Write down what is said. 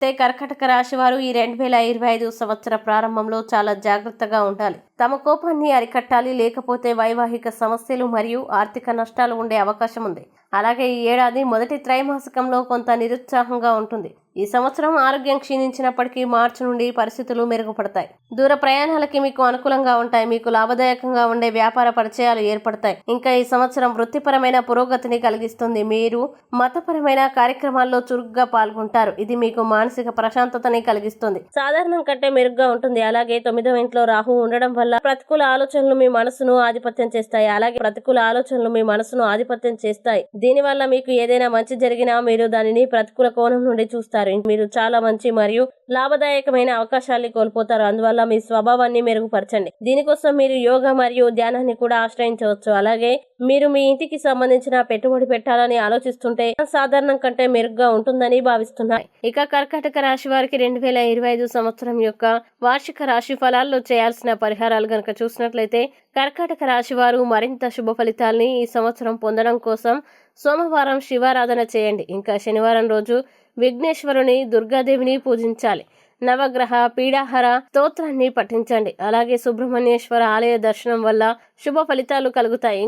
కర్కాటక రాశి వారు ఈ 2025 సంవత్సర ప్రారంభంలో చాలా జాగ్రత్తగా ఉండాలి. తమ కోపాన్ని అరికట్టాలి, లేకపోతే వైవాహిక సమస్యలు మరియు ఆర్థిక నష్టాలు ఉండే అవకాశం ఉంది. అలాగే ఈ ఏడాది మొదటి త్రైమాసికంలో కొంత నిరుత్సాహంగా ఉంటుంది. ఈ సంవత్సరం ఆరోగ్యం క్షీణించినప్పటికీ మార్చి నుండి పరిస్థితులు మెరుగుపడతాయి. దూర ప్రయాణాలకి మీకు అనుకూలంగా ఉంటాయి. మీకు లాభదాయకంగా ఉండే వ్యాపార పరిచయాలు ఏర్పడతాయి. ఇంకా ఈ సంవత్సరం వృత్తిపరమైన పురోగతిని కలిగిస్తుంది. మీరు మతపరమైన కార్యక్రమాల్లో చురుగ్గా పాల్గొంటారు. ఇది మీకు మానసిక ప్రశాంతతని కలిగిస్తుంది. సాధారణం కంటే మెరుగ్గా ఉంటుంది. అలాగే 9వ ఇంట్లో రాహు ఉండడం వల్ల ప్రతికూల ఆలోచనలు మీ మనసును ఆధిపత్యం చేస్తాయి. దీనివల్ల మీకు ఏదైనా మంచి జరిగినా మీరు దానిని ప్రతికూల కోణం నుండి చూస్తారు. మీరు చాలా మంచి మరియు లాభదాయకమైన అవకాశాన్ని కోల్పోతారు. అందువల్ల మీ స్వభావాన్ని మెరుగుపరచండి. దీనికోసం మీరు యోగా మరియు ధ్యానాన్ని కూడా ఆశ్రయించవచ్చు. అలాగే మీరు మీ ఇంటికి సంబంధించిన పెట్టుబడి పెట్టాలని ఆలోచిస్తుంటే సాధారణం కంటే మెరుగ్గా ఉంటుందని భావిస్తున్నారు. ఇక కర్కాటక రాశి వారికి 2025 సంవత్సరం యొక్క వార్షిక రాశి ఫలాల్లో చేయాల్సిన పరిహారాలు గనక చూసినట్లయితే, కర్కాటక రాశి వారు మరింత శుభ ఫలితాల్ని ఈ సంవత్సరం పొందడం కోసం సోమవారం శివారాధన చేయండి. ఇంకా శనివారం రోజు విఘ్నేశ్వరుని, దుర్గాదేవిని పూజించాలి. నవగ్రహ పీడాహర స్తోత్రాన్ని పఠించండి. అలాగే సుబ్రహ్మణ్యేశ్వర ఆలయ దర్శనం వల్ల శుభ ఫలితాలు కలుగుతాయి.